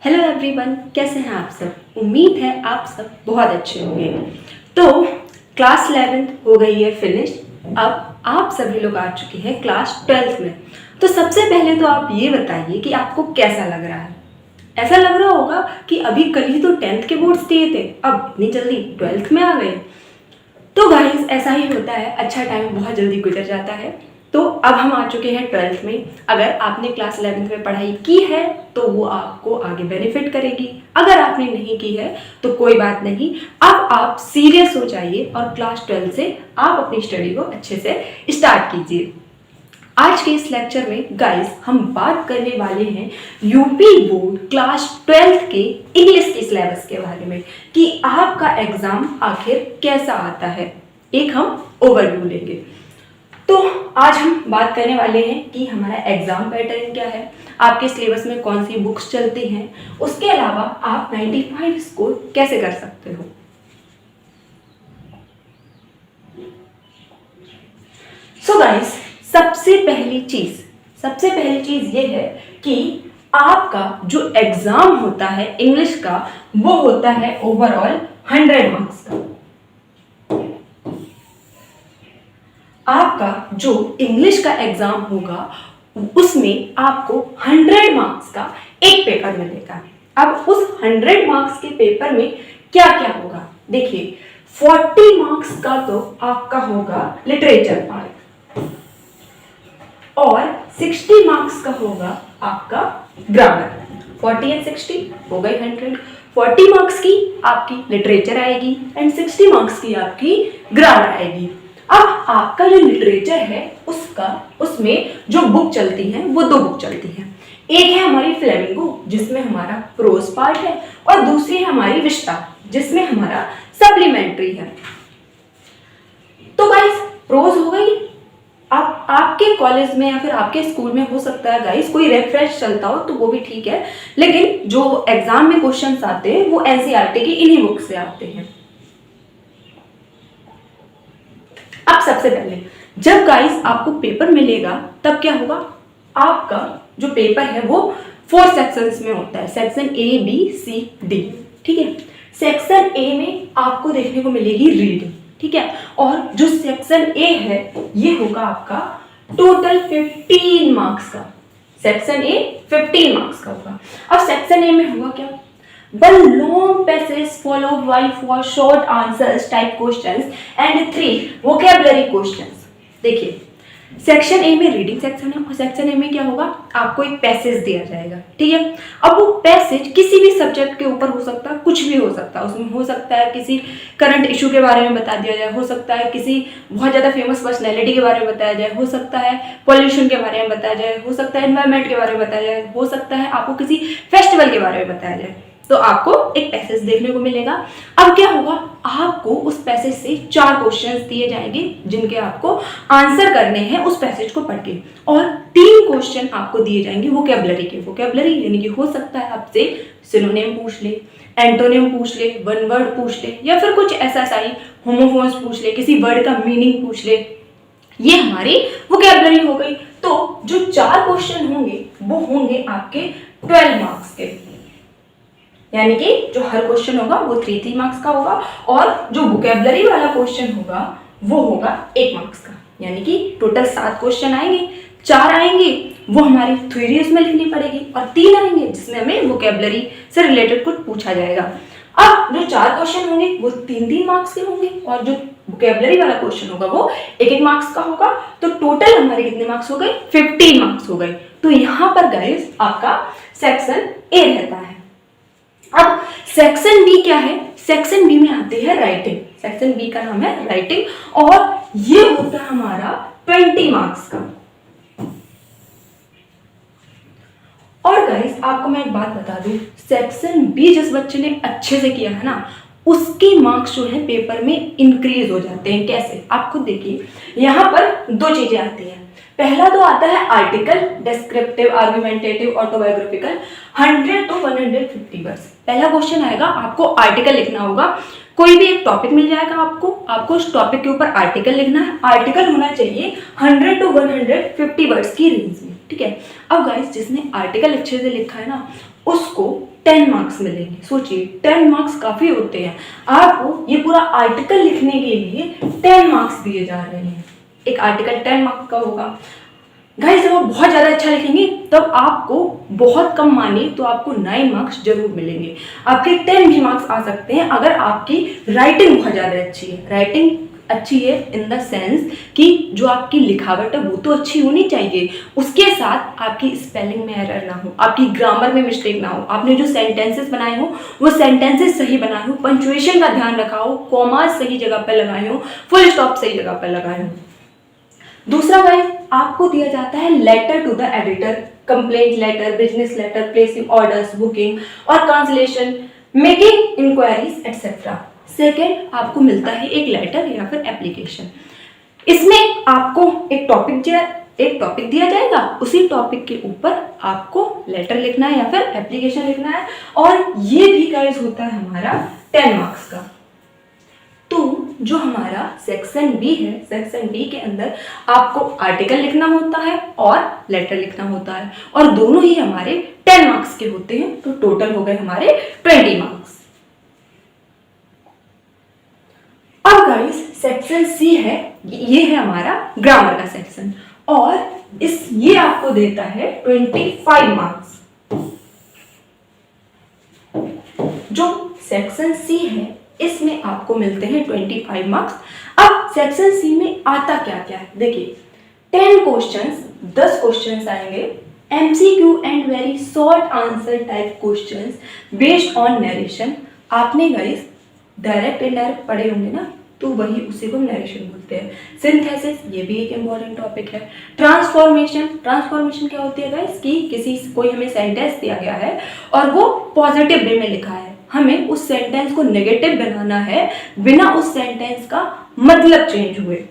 Hello everyone, कैसे हैं आप सब। उम्मीद है आप सब बहुत अच्छे होंगे। तो क्लास 11 हो गई है फिनिश। अब आप सभी लोग आ चुके हैं क्लास 12 में। तो सबसे पहले तो आप ये बताइए कि आपको कैसा लग रहा है। ऐसा लग रहा होगा कि अभी कल ही तो 10th के बोर्ड्स दिए थे, अब इतनी जल्दी 12th में आ गए। तो गाइस ऐसा ही होता है, अच्छा टाइम बहुत जल्दी गुजर जाता है। तो अब हम आ चुके हैं 12th में। अगर आपने क्लास 11th में पढ़ाई की है तो वो आपको आगे बेनिफिट करेगी, अगर आपने नहीं की है तो कोई बात नहीं। अब आप सीरियस हो जाइए और क्लास 12 से आप अपनी स्टडी को अच्छे से स्टार्ट कीजिए। आज के इस लेक्चर में गाइस हम बात करने वाले हैं यूपी बोर्ड क्लास 12 के इंग्लिश के सिलेबस के बारे में कि आपका एग्जाम आखिर कैसा आता है। एक हम ओवरव्यू लेंगे। तो आज हम बात करने वाले हैं कि हमारा एग्जाम पैटर्न क्या है, आपके सिलेबस में कौन सी बुक्स चलती हैं, उसके अलावा आप 95 स्कोर कैसे कर सकते हो। सो गाइस सबसे पहली चीज ये है कि आपका जो एग्जाम होता है इंग्लिश का वो होता है ओवरऑल 100 मार्क्स का। आपका जो इंग्लिश का एग्जाम होगा उसमें आपको 100 मार्क्स का एक पेपर मिलेगा। अब उस 100 मार्क्स के पेपर में क्या क्या होगा, देखिए 40 मार्क्स का तो आपका होगा लिटरेचर पार्ट और 60 मार्क्स का होगा आपका ग्रामर। 40 एंड 60 हो गई 100। 40 मार्क्स की आपकी लिटरेचर आएगी एंड 60 मार्क्स की आपकी ग्रामर आएगी। अब आपका जो लिटरेचर है उसमें जो बुक चलती है वो दो बुक चलती है। एक है हमारी फ्लेमिंगो जिसमें हमारा प्रोज पार्ट है और दूसरी है हमारी विस्टा जिसमें हमारा सप्लीमेंट्री है। तो गाइस प्रोज हो गई। आप आपके कॉलेज में या फिर आपके स्कूल में हो सकता है गाइस कोई रेफरेंस चलता हो तो वो भी ठीक है, लेकिन जो एग्जाम में क्वेश्चंस आते हैं वो एनसीईआरटी की इन्हीं बुक से आते हैं। अब सबसे पहले जब गाइस आपको पेपर मिलेगा तब क्या होगा, आपका जो पेपर है वो 4 सेक्शंस में होता है, section A B C D. ठीक है, सेक्शन ए में आपको देखने को मिलेगी रीडिंग, ठीक है, और जो सेक्शन ए है ये होगा आपका टोटल 15 मार्क्स का। सेक्शन ए 15 मार्क्स का होगा। अब सेक्शन ए में होगा क्या, one long passage followed by 4 short answers type questions and 3 vocabulary questions। देखिए सेक्शन ए में रीडिंग सेक्शन है और सेक्शन ए में क्या होगा, आपको एक पैसेज दिया जाएगा। ठीक है, अब वो पैसेज किसी भी सब्जेक्ट के ऊपर हो सकता है, कुछ भी हो सकता है। उसमें हो सकता है किसी करंट इशू के बारे में बता दिया जाए, हो सकता है किसी बहुत ज़्यादा फेमस पर्सनैलिटी के बारे में बताया जाए, हो सकता है पॉल्यूशन के बारे में बताया जाए, हो सकता है एनवायरमेंट के बारे में बताया जाए, हो सकता है आपको किसी फेस्टिवल के बारे में बताया जाए। तो आपको एक पैसेज देखने को मिलेगा। अब क्या होगा, आपको उस पैसेज से 4 क्वेश्चंस दिए जाएंगे जिनके आपको आंसर करने हैं उस पैसेज को पढ़ के, और 3 क्वेश्चन आपको दिए जाएंगे वोकैबुलरी के। वोकैबुलरी यानी कि हो सकता है आपसे सिनोनिम पूछ ले, एंटोनिम पूछ ले, वन वर्ड पूछ ले, या फिर कुछ ऐसा ही होमोफोन्स पूछ ले, किसी वर्ड का मीनिंग पूछ ले। ये हमारी वोकैबुलरी हो गई। तो जो 4 क्वेश्चन होंगे वो होंगे आपके 12 मार्क्स के, यानी कि जो हर क्वेश्चन होगा वो 3 मार्क्स का होगा और जो वोकैबुलरी वाला क्वेश्चन होगा वो होगा 1 मार्क्स का। यानी कि टोटल 7 क्वेश्चन आएंगे, 4 आएंगे वो हमारी थ्योरी उसमें लिखनी पड़ेगी और 3 आएंगे जिसमें हमें वोकैबुलरी से रिलेटेड कुछ पूछा जाएगा। अब जो 4 क्वेश्चन होंगे वो 3 मार्क्स के होंगे और जो वोकैबुलरी वाला क्वेश्चन होगा वो 1 मार्क्स का होगा। तो टोटल हमारे कितने मार्क्स हो गए, 15 मार्क्स हो गए। तो यहाँ पर गाइस आपका सेक्शन ए रहता है। अब सेक्शन बी क्या है, सेक्शन बी में आती है राइटिंग। सेक्शन बी का नाम है राइटिंग और ये होता है हमारा 20 मार्क्स का। और गाइस आपको मैं एक बात बता दूं, सेक्शन बी जिस बच्चे ने अच्छे से किया है ना उसके मार्क्स जो है पेपर में इंक्रीज हो जाते हैं। कैसे, आप खुद देखिए, यहाँ पर 2 चीजें आती हैं। पहला तो आता है article, descriptive, argumentative, autobiographical, 100 to 150 words. पहला क्वेश्चन आएगा, आपको आर्टिकल लिखना होगा। कोई भी एक टॉपिक मिल जाएगा आपको उस टॉपिक के ऊपर आर्टिकल लिखना है। आर्टिकल होना चाहिए 100 to 150 वर्ड्स की रेंज में। ठीक है। अब गाइस जिसने आर्टिकल अच्छे से लिखा है ना उसको 10 मार्क्स मिलेंगे। सोचिए 10 मार्क्स काफ़ी होते हैं, आपको ये पूरा आर्टिकल लिखने के लिए 10 मार्क्स दिए जा रहे हैं। एक आर्टिकल 10 मार्क्स का होगा। गाइस जब आप बहुत ज़्यादा अच्छा लिखेंगे तब आपको बहुत कम माने तो आपको 9 मार्क्स जरूर मिलेंगे। आपके 10 भी मार्क्स आ सकते हैं अगर आपकी राइटिंग बहुत ज़्यादा अच्छी है। राइटिंग अच्छी है इन द सेंस कि जो आपकी लिखावट है वो तो अच्छी होनी चाहिए, उसके साथ आपकी स्पेलिंग में एरर ना हो, आपकी ग्रामर में मिस्टेक ना हो, आपने जो सेंटेंसेस बनाए हो वो सेंटेंसेस सही बनाए हो, पंक्चुएशन का ध्यान रखा हो, कॉमास सही जगह पर लगाए हो, फुल स्टॉप सही जगह पर लगाए हो। दूसरा गाइस आपको दिया जाता है letter to the editor, complaint letter, business letter, placing orders, booking और cancellation, making inquiries etcetera. Second आपको मिलता है एक लेटर या फिर एप्लीकेशन। इसमें आपको एक टॉपिक दिया जाएगा, उसी टॉपिक के ऊपर आपको लेटर लिखना है या फिर एप्लीकेशन लिखना है, और ये भी गाइस होता है हमारा 10 मार्क्स का। तो जो हमारा सेक्शन बी है, सेक्शन बी के अंदर आपको आर्टिकल लिखना होता है और लेटर लिखना होता है, और दोनों ही हमारे 10 मार्क्स के होते हैं। तो टोटल हो गए हमारे 20 मार्क्स। अब गाइस सेक्शन सी है, ये है हमारा ग्रामर का सेक्शन, और ये आपको देता है 25 मार्क्स। जो सेक्शन सी है इसमें आपको मिलते हैं 25 मार्क्स। अब सेक्शन सी में आता क्या क्या है, देखिए 10 क्वेश्चंस, 10 क्वेश्चंस आएंगे, MCQ and very short answer type questions based on narration. आपने गाइस डायरेक्ट इनडायरेक्ट पढ़े होंगे ना, तो वही उसी को नरेशन बोलते हैं। सिंथेसिस, ये भी एक इम्पॉर्टेंट टॉपिक है। ट्रांसफॉर्मेशन क्या होती है गाइस कि कोई हमें सेंटेंस दिया गया है और वो पॉजिटिव वे में लिखा है, हमें उस सेंटेंस को नेगेटिव बनाना है बिना उस सेंटेंस का मतलब चेंज हुए।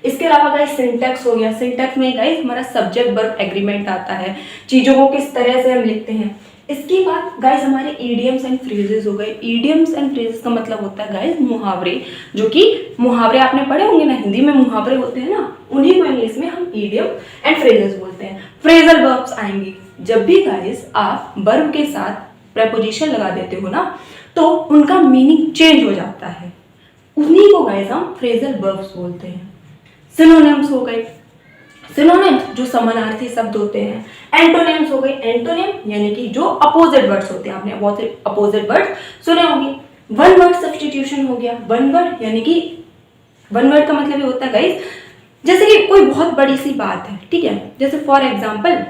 इसके अलावा गाइस सिंटैक्स हो गया। सिंटैक्स में गाइस हमारा सब्जेक्ट वर्ब एग्रीमेंट आता है, चीजों को किस तरह से हम लिखते हैं। इसके बाद गाइस हमारे ईडियम्स एंड फ्रेजेस हो गए। ईडियम्स एंड फ्रेजेस का मतलब होता है गाइस मुहावरे, जो कि मुहावरे आपने पढ़े होंगे ना, हिंदी में मुहावरे होते हैं ना, उन्हीं को इंग्लिश में हम ईडियम एंड फ्रेजेस बोलते हैं। फ्रेजल वर्ब्स आएंगे, जब भी गाइस आप वर्ब के साथ प्रेपोजिशन लगा देते हो ना तो उनका मीनिंग चेंज हो जाता है, उन्हीं को गाइस हम फ्रेजल वर्ब्स बोलते हैं। सिनोनिम्स हो गए, सिनोनिम्स जो समानार्थी शब्द होते हैं। एंटोनिम्स हो गए, एंटोनिम यानी कि जो अपोजिट वर्ड्स होते हैं, आपने अपोजिट वर्ड्स सुने होंगे। वन वर्ड सब्स्टिट्यूशन हो गया। वन वर्ड यानी कि वन वर्ड का मतलब ये होता है गाइस जैसे कि कोई बहुत बड़ी सी बात है, ठीक है, जैसे फॉर एग्जाम्पल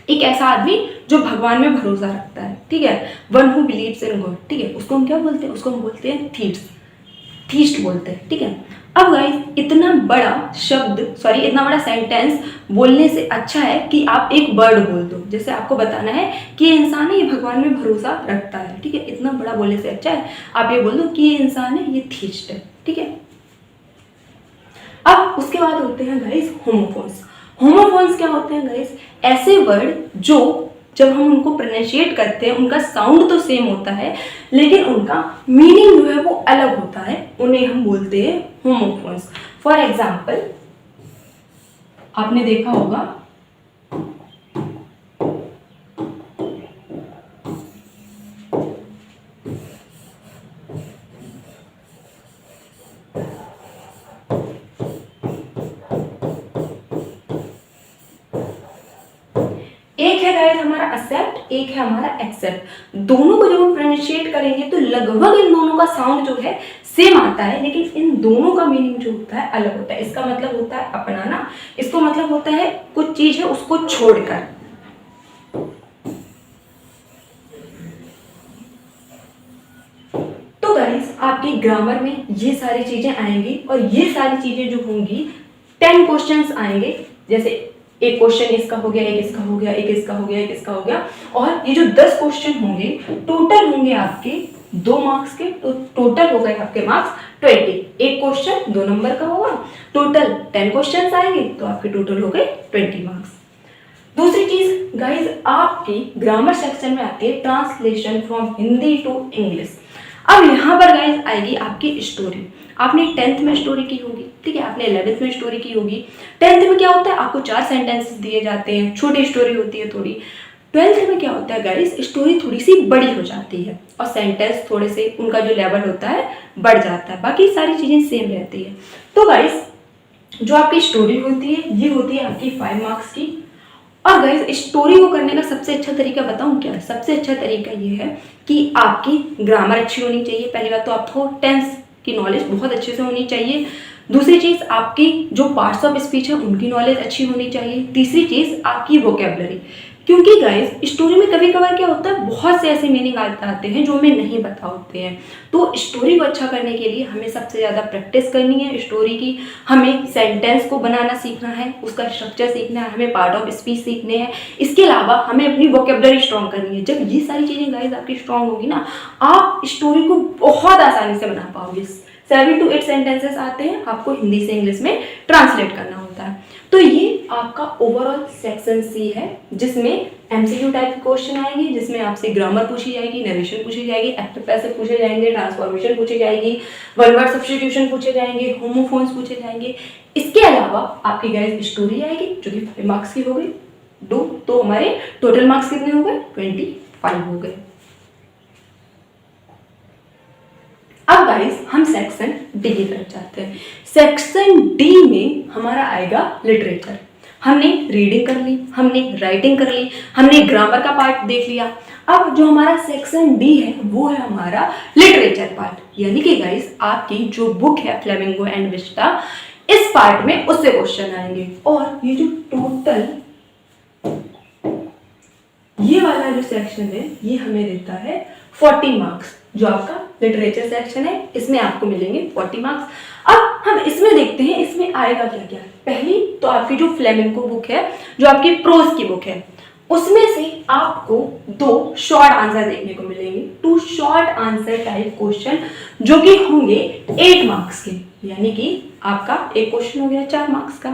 एक ऐसा आदमी जो भगवान में भरोसा रखता है, ठीक है, one who believes in God, ठीक है, उसको हम क्या बोलते हैं, उसको हम बोलते हैं थीस्ट बोलते हैं, ठीक है। अब गाइस इतना बड़ा सेंटेंस बोलने से अच्छा है कि आप एक वर्ड बोल दो, जैसे आपको बताना है कि ये इंसान है, ये भगवान में भरोसा रखता है, ठीक है, इतना बड़ा बोलने से अच्छा है आप ये बोल दो कि ये इंसान है, ये थीस्ट है, ठीक है। अब उसके बाद होते हैं गाइस होमोफोन्स। होमोफोन्स क्या होते हैं गाइस, ऐसे वर्ड जो जब हम उनको प्रोनाउंशिएट करते हैं उनका साउंड तो सेम होता है लेकिन उनका मीनिंग जो है वो अलग होता है, उन्हें हम बोलते हैं होमोफोन्स। फॉर एग्जाम्पल आपने देखा होगा एक है गाइस हमारा एक्सेप्ट, एक है हमारा एक्सेप्ट। दोनों को जब हम प्रोनाउंशिएट करेंगे तो लगभग इन दोनों का साउंड जो है सेम आता है लेकिन इन दोनों का मीनिंग जो होता है अलग होता है। इसका मतलब होता है अपनाना, इसको मतलब होता है कुछ चीज है उसको छोड़कर। तो गाइस आपकी ग्रामर में ये सारी चीजें आएंगी और ये सारी चीजें जो होंगी 10 क्वेश्चंस आएंगे, जैसे एक क्वेश्चन इसका हो गया, एक इसका हो गया, एक इसका हो गया, एक इसका हो गया, और ये जो 10 क्वेश्चन होंगे टोटल होंगे आपके 2 मार्क्स के, तो टोटल हो गए आपके मार्क्स 20। एक क्वेश्चन 2 नंबर का होगा, टोटल 10 क्वेश्चंस आएंगे तो आपके टोटल हो गए 20 मार्क्स। दूसरी चीज गाइज आपकी ग्रामर सेक्शन में आती है translation from Hindi to English. अब यहाँ पर गाइस आएगी आपकी स्टोरी। आपने 10th में स्टोरी की होगी, ठीक है, आपने 11th में स्टोरी की होगी। 10th में क्या होता है, आपको 4 सेंटेंसेस दिए जाते हैं, छोटी स्टोरी होती है थोड़ी। 12th में क्या होता है गाइस, स्टोरी थोड़ी सी बड़ी हो जाती है और सेंटेंस थोड़े से उनका जो लेवल होता है बढ़ जाता है, बाकी सारी चीज़ें सेम रहती है। तो गाइस जो आपकी स्टोरी होती है ये होती है आपकी 5 मार्क्स की। और गाइस स्टोरी को करने का सबसे अच्छा तरीका बताऊं क्या है? सबसे अच्छा तरीका ये है कि आपकी ग्रामर अच्छी होनी चाहिए। पहली बात तो आपको टेंस की नॉलेज बहुत अच्छे से होनी चाहिए। दूसरी चीज़ आपकी जो पार्ट्स ऑफ स्पीच है उनकी नॉलेज अच्छी होनी चाहिए। तीसरी चीज़ आपकी वोकेबलरी, क्योंकि गाइस स्टोरी में कभी कभार क्या होता है, बहुत से ऐसे मीनिंग आते हैं जो हमें नहीं पता होते हैं। तो स्टोरी को अच्छा करने के लिए हमें सबसे ज़्यादा प्रैक्टिस करनी है स्टोरी की। हमें सेंटेंस को बनाना सीखना है, उसका स्ट्रक्चर सीखना है, हमें पार्ट ऑफ स्पीच सीखने हैं। इसके अलावा हमें अपनी वोकेबलरी स्ट्रॉन्ग करनी है। जब ये सारी चीज़ें गाइस आपकी स्ट्रॉन्ग होगी ना, आप स्टोरी को बहुत आसानी से बना पाओगे। 7 to 8 सेंटेंसेस आते हैं, आपको हिंदी से इंग्लिश में ट्रांसलेट करना होता है। तो ये आपका ओवरऑल सेक्शन सी है, जिसमें एमसीक्यू टाइप क्वेश्चन आएंगे, जिसमें आपसे ग्रामर पूछी जाएगी, नरेशन पूछी जाएगी, एक्टिव पैसिव पूछे जाएंगे, ट्रांसफॉर्मेशन पूछी जाएगी, वन वर्ड सब्स्टिट्यूशन पूछे जाएंगे, होमोफोन्स पूछे जाएंगे। इसके अलावा आपकी गाइस स्टोरी आएगी जो कि 5 मार्क्स की हो गई। तो हमारे टोटल मार्क्स कितने हो गए? 25 हो गए। अब गाइस हम सेक्शन डी की तरफ जाते हैं। सेक्शन डी में हमारा आएगा लिटरेचर। हमने रीडिंग कर ली, हमने राइटिंग कर ली, हमने ग्रामर का पार्ट देख लिया। अब जो हमारा सेक्शन डी है वो है हमारा लिटरेचर पार्ट, यानी कि गाइस आपकी जो बुक है फ्लेमिंगो एंड विस्टा, इस पार्ट में उससे क्वेश्चन आएंगे। और ये जो टोटल ये वाला जो सेक्शन है ये हमें देता है 40 मार्क्स। जो आपका लिटरेचर सेक्शन है इसमें आपको मिलेंगे 40 मार्क्स। अब हम इसमें देखते हैं इसमें आएगा क्या क्या। पहली तो आपकी जो फ्लेमिंगो बुक है, जो आपकी प्रोज की बुक है, उसमें से आपको 2 शॉर्ट आंसर देखने को मिलेंगे। 2 शॉर्ट आंसर टाइप क्वेश्चन जो कि होंगे 8 मार्क्स के, यानी कि आपका एक क्वेश्चन हो गया 4 मार्क्स का।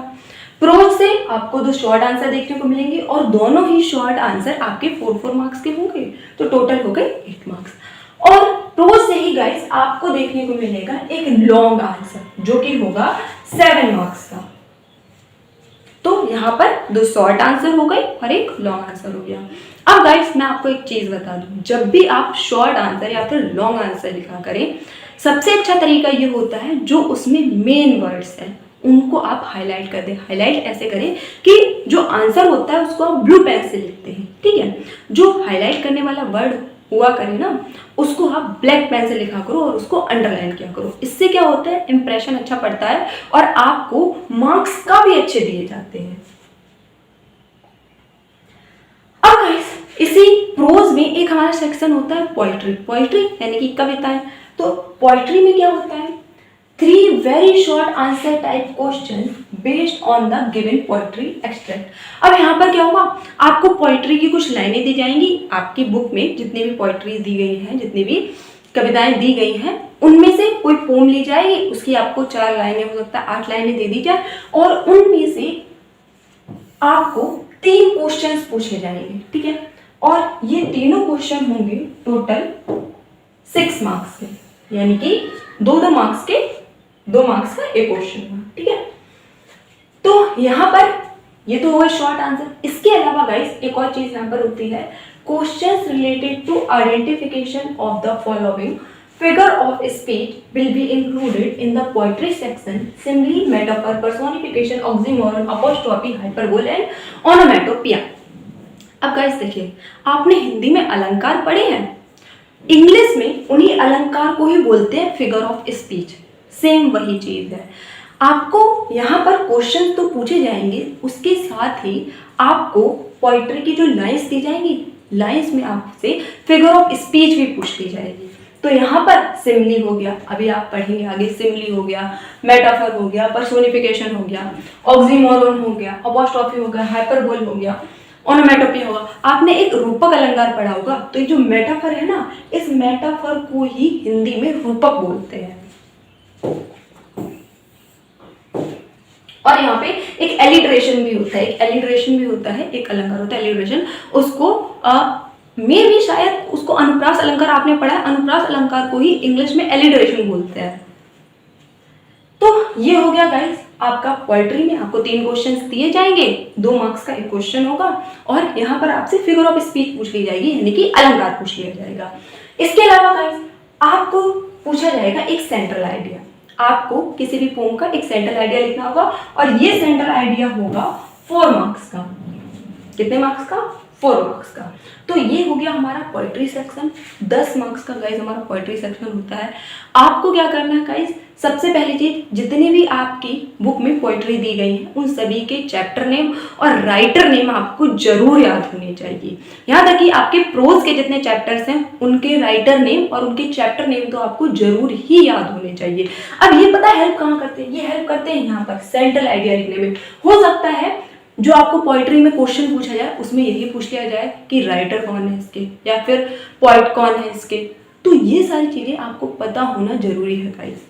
प्रोज से आपको 2 शॉर्ट आंसर देखने को मिलेंगे और दोनों ही शॉर्ट आंसर आपके 4 मार्क्स के होंगे, तो टोटल हो गए 8 मार्क्स। और प्रोज से ही गाइस आपको देखने को मिलेगा एक लॉन्ग आंसर जो कि होगा 7 मार्क्स का। तो यहाँ पर 2 शॉर्ट आंसर हो गए और एक लॉन्ग आंसर हो गया। अब गाइस मैं आपको एक चीज बता दूं, जब भी आप शॉर्ट आंसर या फिर लॉन्ग आंसर लिखा करें, सबसे अच्छा तरीका ये होता है जो उसमें मेन वर्ड्स हैं उनको आप हाईलाइट कर दें। हाईलाइट ऐसे करें कि जो आंसर होता है उसको आप ब्लू पेन से लिखते हैं, ठीक है। जो हाईलाइट करने वाला वर्ड हुआ करे ना, उसको आप ब्लैक पेन से लिखा करो और उसको अंडरलाइन किया करो। इससे क्या होता है, इंप्रेशन अच्छा पड़ता है और आपको मार्क्स का भी अच्छे दिए जाते हैं। अब गाइस इसी प्रोज में एक हमारा सेक्शन होता है पोइट्री। पोइट्री यानी कि कविताएं। तो पोइट्री में क्या होता है, 3 very short answer type question based on the given poetry extract. अब यहाँ पर क्या होगा, आपको पोइट्री की कुछ लाइनें दी जाएंगी। आपकी बुक में जितनी भी पोइट्री दी गई हैं, जितनी भी कविताएं दी गई हैं, उनमें से कोई पोम ली जाएगी, उसकी आपको 4 लाइनें, हो सकता है 8 लाइनें दे दी जाए और उनमें से आपको 3 क्वेश्चंस पूछे जाएंगे, ठीक है। और ये तीनों क्वेश्चन होंगे टोटल 6 मार्क्स के, यानी कि 2 मार्क्स के 2 मार्क्स का एक क्वेश्चन होगा, ठीक है। तो यहाँ पर ये तो होगा शॉर्ट आंसर। इसके अलावा गाइस एक और चीज यहाँ पर होती है, questions related to identification of the following figure of speech will be included in the poetry section. Simile, metaphor, personification, oxymoron, apostrophe, hyperbole and onomatopoeia. अब गाइस देखिए, आपने हिंदी में अलंकार पढ़े हैं, इंग्लिश में उन्हीं अलंकार को ही बोलते हैं फिगर ऑफ स्पीच। सेम वही चीज है। आपको यहाँ पर क्वेश्चन तो पूछे जाएंगे, उसके साथ ही आपको पोइट्री की जो लाइन्स दी जाएंगी, लाइन्स में आपसे फिगर ऑफ स्पीच भी पूछ ली जाएगी। तो यहाँ पर सिमिली हो गया, अभी आप पढ़ेंगे आगे, सिमिली हो गया, मेटाफर हो गया, पर्सोनिफिकेशन हो गया, ऑक्सीमोरोन हो गया, अपॉस्ट्रोफी हो गया, हाइपरबोल हो गया, ओनोमेटोपी होगा। आपने एक रूपक अलंकार पढ़ा होगा, तो ये जो मेटाफर है ना, इस मेटाफर को ही हिंदी में रूपक बोलते हैं। और यहाँ पे एक एलिट्रेशन भी होता है, एक एलिट्रेशन भी होता है, एक अलंकार होता है एलिट्रेशन, उसको मे भी शायद उसको अनुप्रास अलंकार आपने पढ़ा है, अनुप्रास अलंकार को ही इंग्लिश में एलिट्रेशन बोलते हैं। तो ये हो गया गाइस आपका पोएट्री में आपको 3 क्वेश्चंस दिए जाएंगे, 2 मार्क्स का एक क्वेश्चन होगा और यहाँ पर आपसे फिगर ऑफ स्पीच पूछ ली जाएगी, यानी कि अलंकार पूछ लिया जाएगा। इसके अलावा गाइस आपको पूछा जाएगा एक सेंट्रल आइडिया, आपको किसी भी पोम का एक सेंट्रल आइडिया लिखना होगा और ये सेंट्रल आइडिया होगा 4 मार्क्स का। कितने मार्क्स का? 4 मार्क्स का। तो ये हो गया हमारा पोएट्री सेक्शन, 10 मार्क्स का गाइस हमारा पोएट्री सेक्शन होता है। आपको क्या करना है गाइस, सबसे पहली चीज जितनी भी आपकी बुक में पोएट्री दी गई है उन सभी के चैप्टर नेम और राइटर नेम आपको जरूर याद होने चाहिए। यहाँ तक कि आपके प्रोज के जितने चैप्टर्स हैं उनके राइटर नेम और उनके चैप्टर नेम तो आपको जरूर ही याद होने चाहिए। अब ये पता हेल्प कहाँ करते हैं? ये हेल्प करते हैं यहाँ पर सेंट्रल आइडिया लिखने में। हो सकता है जो आपको पोइट्री में क्वेश्चन पूछा जाए उसमें यही पूछ लिया जाए कि राइटर कौन है इसके या फिर पोइट कौन है इसके, तो ये सारी चीजें आपको पता होना जरूरी है गाइस।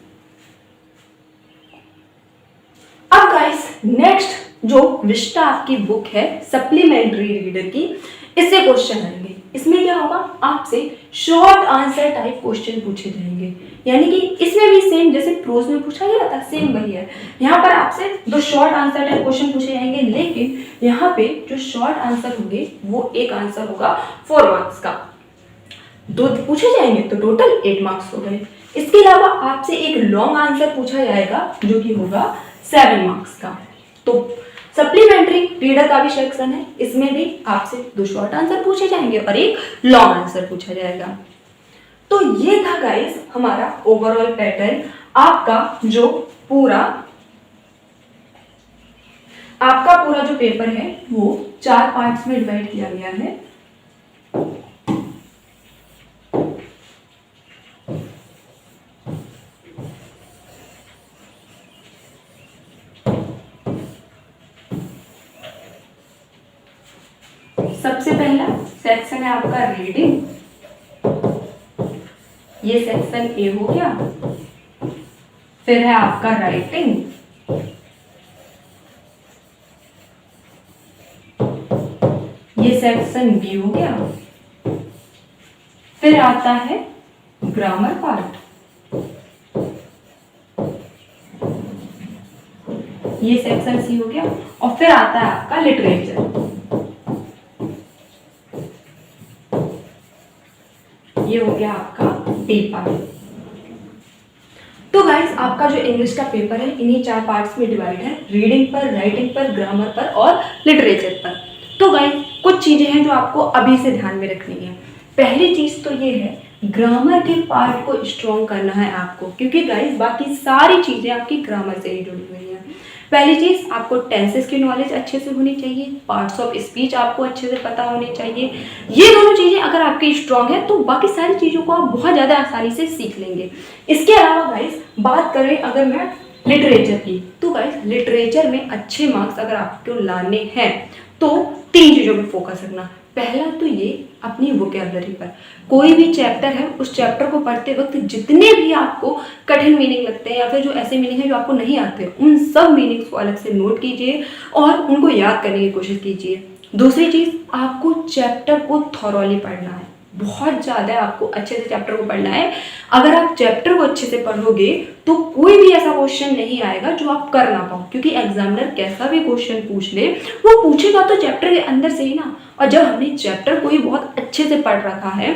अब गाइस नेक्स्ट जो विस्टा आपकी बुक है सप्लीमेंट्री रीडर की, इससे क्वेश्चन आएंगे। इसमें क्या होगा, आपसे शॉर्ट आंसर टाइप क्वेश्चन पूछे जाएंगे, यानी कि इसमें भी सेम जैसे प्रोज में पूछा गया था सेम वही है। यहाँ पर आपसे 2 शॉर्ट आंसर टाइप क्वेश्चन पूछे जाएंगे, लेकिन यहाँ पे जो शॉर्ट आंसर होंगे वो एक आंसर होगा 4 मार्क्स का। 2 पूछे जाएंगे तो टोटल 8 मार्क्स हो गए। इसके अलावा आपसे एक लॉन्ग आंसर पूछा जाएगा जो कि होगा 7 मार्क्स का। तो सप्लीमेंट्री रीडर का भी सेक्शन है, इसमें भी आपसे 2 शॉर्ट आंसर पूछे जाएंगे और एक लॉन्ग आंसर पूछा जाएगा। तो ये था गाइस हमारा ओवरऑल पैटर्न। आपका पूरा जो पेपर है वो 4 पार्ट्स में डिवाइड किया गया है। सबसे पहला सेक्शन है आपका रीडिंग, ये सेक्शन ए हो गया। फिर है आपका राइटिंग, ये सेक्शन बी हो गया। फिर आता है ग्रामर पार्ट, ये सेक्शन सी हो गया। और फिर आता है आपका लिटरेचर, ये हो गया आपका डी पार्ट। तो गाइस आपका जो इंग्लिश का पेपर है इन्हीं 4 पार्ट्स में डिवाइड है, रीडिंग पर, राइटिंग पर, ग्रामर पर और लिटरेचर पर। तो गाइस कुछ चीजें हैं जो आपको अभी से ध्यान में रखनी है। पहली चीज तो ये है ग्रामर के पार्ट को स्ट्रॉन्ग करना है आपको, क्योंकि गाइस बाकी सारी चीजें आपकी ग्रामर से ही जुड़ी हुई हैं। पहली चीज आपको टेंसेस की नॉलेज अच्छे से होनी चाहिए, पार्ट्स ऑफ स्पीच आपको अच्छे से पता होने चाहिए। ये दोनों चीजें अगर आपकी स्ट्रांग है तो बाकी सारी चीजों को आप बहुत ज्यादा आसानी से सीख लेंगे। इसके अलावा गाइस बात करें अगर मैं लिटरेचर की, तो गाइस लिटरेचर में अच्छे मार्क्स अगर आपको लाने हैं तो 3 चीजों पर फोकस रखना। पहला तो ये अपनी वोकैबुलरी पर, कोई भी चैप्टर है उस चैप्टर को पढ़ते वक्त जितने भी आपको कठिन मीनिंग लगते हैं या फिर जो ऐसे मीनिंग है जो आपको नहीं आते उन सब मीनिंग्स को अलग से नोट कीजिए और उनको याद करने की कोशिश कीजिए। दूसरी चीज आपको चैप्टर को थॉरोली पढ़ना है, बहुत ज़्यादा आपको अच्छे से चैप्टर को पढ़ना है। अगर आप चैप्टर को अच्छे से पढ़ोगे तो कोई भी ऐसा क्वेश्चन नहीं आएगा जो आप कर ना पाओ, क्योंकि एग्जामिनर कैसा भी क्वेश्चन पूछ ले वो पूछेगा तो चैप्टर के अंदर से ही ना। और जब हमने चैप्टर को ही बहुत अच्छे से पढ़ रखा है,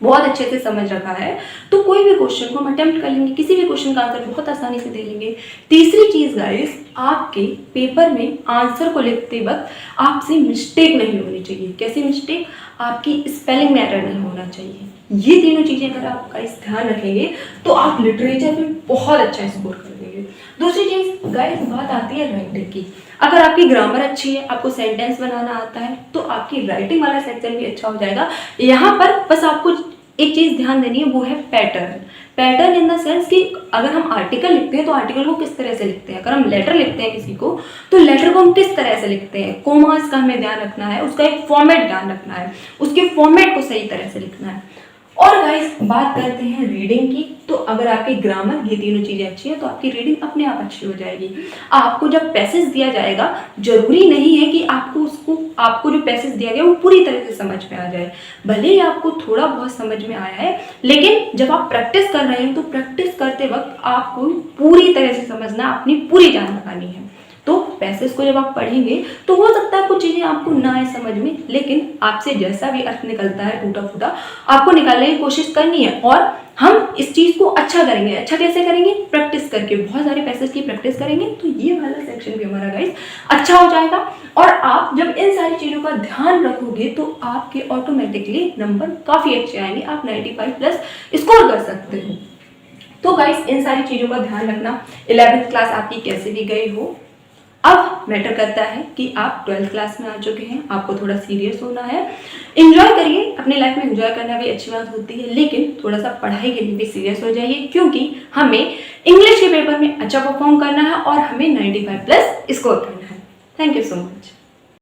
बहुत अच्छे से समझ रखा है, तो कोई भी क्वेश्चन को हम अटेम्प्ट कर लेंगे, किसी भी क्वेश्चन का आंसर बहुत आसानी से दे लेंगे। तीसरी चीज गाइस, आपके पेपर में आंसर को लिखते वक्त आपसे मिस्टेक नहीं होनी चाहिए। कैसी मिस्टेक? आपकी स्पेलिंग में एरर नहीं होना चाहिए। ये तीनों चीजें अगर आप गाइस ध्यान रखेंगे तो आप लिटरेचर में बहुत अच्छा स्कोर कर देंगे। दूसरी चीज गाइस बात आती है राइटिंग की। अगर आपकी ग्रामर अच्छी है, आपको सेंटेंस बनाना आता है, तो आपकी राइटिंग वाला सेक्शन भी अच्छा हो जाएगा। यहाँ पर बस आपको एक चीज ध्यान देनी है, वो है pattern. Pattern in the sense कि अगर हम आर्टिकल लिखते हैं तो आर्टिकल को किस तरह से लिखते हैं, अगर हम लेटर लिखते हैं किसी को तो लेटर को हम किस तरह से लिखते हैं, कोमास का हमें ध्यान रखना है, उसका एक फॉर्मेट ध्यान रखना है, उसके फॉर्मेट को सही तरह से लिखना है। और गाइस बात करते हैं रीडिंग की। तो अगर आपकी ग्रामर ये तीनों चीज़ें अच्छी है तो आपकी रीडिंग अपने आप अच्छी हो जाएगी। आपको जब पैसेज दिया जाएगा जरूरी नहीं है कि आपको जो पैसेज दिया गया वो पूरी तरह से समझ में आ जाए। भले ही आपको थोड़ा बहुत समझ में आया है, लेकिन जब आप प्रैक्टिस कर रहे हो तो प्रैक्टिस करते वक्त आपको पूरी तरह से समझना, अपनी पूरी जान लगानी है। तो पैसेज को जब आप पढ़ेंगे तो हो सकता है कुछ चीज़ें आपको ना आए समझ में, लेकिन आपसे जैसा भी अर्थ निकलता है टूटा फूटा आपको निकालने की कोशिश करनी है। और हम इस चीज़ को अच्छा करेंगे। अच्छा कैसे करेंगे? प्रैक्टिस करके, बहुत सारे पैसेज की प्रैक्टिस करेंगे तो ये वाला सेक्शन भी हमारा गाइस अच्छा हो जाएगा। और आप जब इन सारी चीज़ों का ध्यान रखोगे तो आपके ऑटोमेटिकली नंबर काफ़ी अच्छे आएंगे, आप 95+ स्कोर कर सकते हो। तो गाइस इन सारी चीज़ों का ध्यान रखना। 11th क्लास आपकी कैसे भी गई हो, अब मैटर करता है कि आप 12th क्लास में आ चुके हैं, आपको थोड़ा सीरियस होना है। एंजॉय करिए, अपनी लाइफ में एंजॉय करना भी अच्छी बात होती है, लेकिन थोड़ा सा पढ़ाई के लिए भी सीरियस हो जाइए, क्योंकि हमें इंग्लिश के पेपर में अच्छा परफॉर्म करना है और हमें 95+ स्कोर करना है। Thank you so much.